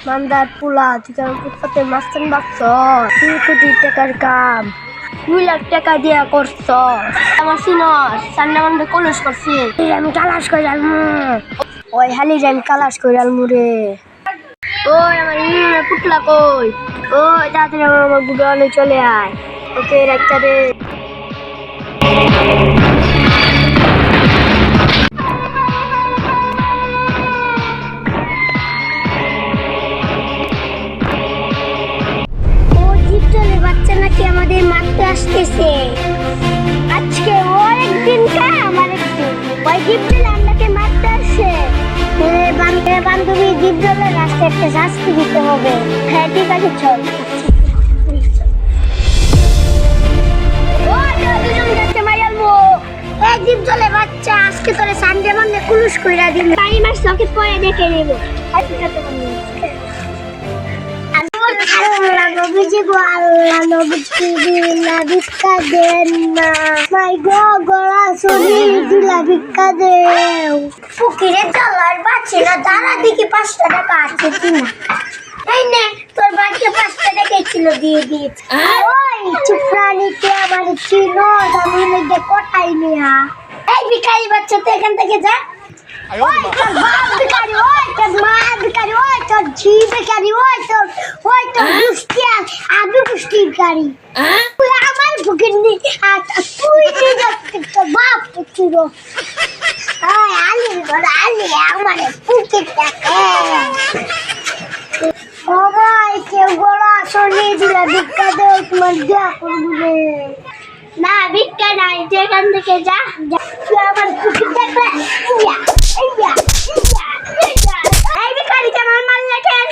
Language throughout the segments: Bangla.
মান্দার পোলা তুই কারণ ফুটপাতের মাস্তান বাচ্চ 2 কোটি টাকার কাম 2 লাখ টাকা দিয়া করছ আমার সিনর সান্না মান্ডে কলস করছি আমি কালাস করে আলমু ওই হালি আমি কালাস করে আলমু রে ওই আমার পুটলা কই ওই তাড়াতাড়ি আমার গুডাউনে চলে আয় ওকে রাখতে রে আমাদের মারতে আসতেছে আজকে ওর একদিন আমার একদিন ওই জীবজল আমাকে মারতে আসছে বান্ধবী জীবজলের রাস্তায় একটা শাস্তি দিতে হবে হ্যাঁ ঠিক আছে চল জীবজলের বাচ্চা আজকে তোরে সানডে মানলে কুলুস কইরা দিন বাড়ি মাস চোখে পরে দেখে নেব ভিক্ষা দেন না মাই গো গলা শুনি দিলা ভিক্ষা দেও পুকুরে চলার বাচ্চা না দাঁড়া দেখি 5 টাকা আছে কিনা এই নে তোর বাচ্চা 5 টাকা ছিল দিয়ে দিয়েছে ওই চুপরানিতে আমার চিনো দামি মধ্যে কোটাই নিয়া এই ভিখারি বাচ্চা তো এখান থেকে যা ওই তোর বাপ ভিখারি ওই তোর মা ভিখারি ওই তোর ঝি ভিখারি ওই তোর দুষ্টি আমি দুষ্টি ভিখারি তুই আমার বুকের নি তুই তোর বাপ ছিল আলি আমার বুকের টাকা সবাই কেউ গলা শুনে দিলা ভিক্ষা দেও তোমার দেয়া করবো না ভিক্ষা নাই এখান থেকে যা তুই আমার বুকের টাকা এই ভিখারি কেমন মাল লেখেন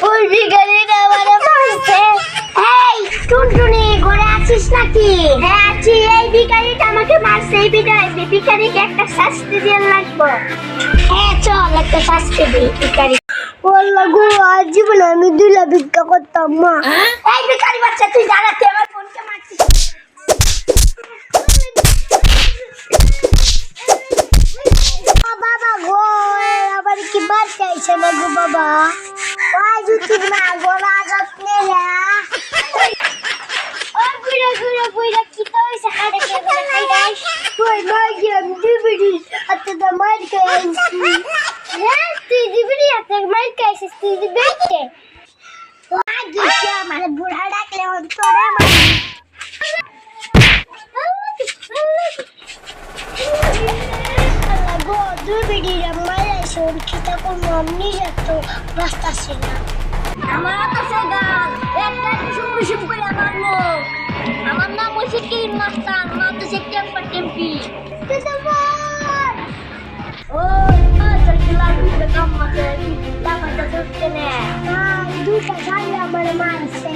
ওই ভিখারিটা আমারে মারছে এই টুনটুনি ঘরে আছিস নাকি হ্যাঁ আছি এই ভিখারিটা আমাকে মারছে এই ভিখারিকে একটা শাস্তি দিয়ে লাগবে হ্যাঁ চল একটা শাস্তি দি ভিখারি বললা গো আজ জীবনে আমি 2 লাখ ভিক্ষা করতাম মা এই ভিখারি বাচ্চা তুই জানাতে আমার ফোনকে মারছিস বাবা গো আবার কি বাদ চাইছে না গো বাবা ওই জুতি না গোলা আজাদ নেলা ওই বুড়া কি তো হইছে খাড়ে কে বলে খাই গাইস তুই মাগি আমি দিবিড়ি আতে দা মার কে আইছি হ্যাঁ তুই দিবিড়ি আতে মার কে আইছিস তুই দিবিড়ি মাগি কে মানে বুড়া ডাকলে ওর তোরে মার দিবিড়ি মারা শোন কিতা কোন মনি যেত রাস্তা ছিল আমার কাছে গান একটা শুম করে মারলো আমার নাম হচ্ছে কিন মাস্টার মাত্র সেক্টর টেম্পি তেতবার ও চলছিলা দুটো কাম আছে টাকাটা ধরতে নে দুটো শাড়ি আমার মারছে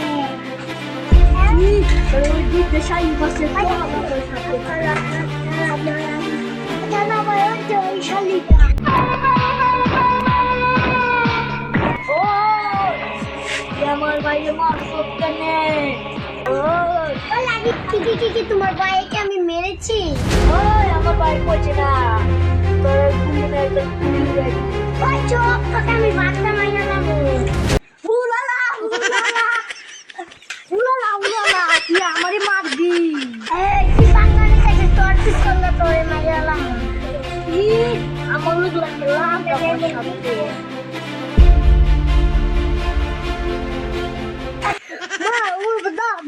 ওই দুটো শাড়ি বসে তো আমাদের সাথে কেন আমার ওই শাড়িটা আমার ভাইয়ের মারছো কেন ও লাগি কি তোমার ভাইকে আমি মেরেছি ওই আমার ভাই কইছে না তোর কুমিনে একটা কুমিনে ওই চোপ তোকে আমি বাচ্চা মাইনা নামু উলালা তুই আমারই মারবি এই কি বাঙালি থেকে তোর পিছনে তোরে মারলাম ই আমার লাগলাম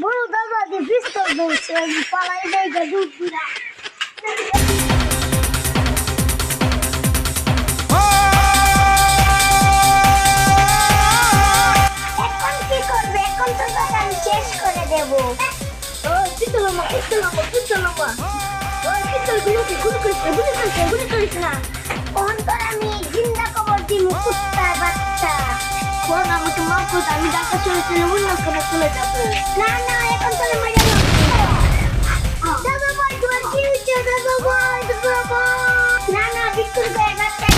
বড় দাদা দিয়ে পিস্তল বলছে পালাই দেয় দুধ পুরা এখন কি করবে এখন তো আমি শেষ করে দেব ও পিস্তল গুলি করিস না কোন তোর আমি জিন্দা কবর দিই কুত্তার বাচ্চা কোন আমাকে মাফ কর আমি ঢাকা চলে অন্য করে চলে যাব না এখন চলে মরে দাদা ভাই তোমার কি হচ্ছে দাদা ভাই না বিক্রি করে বাচ্চা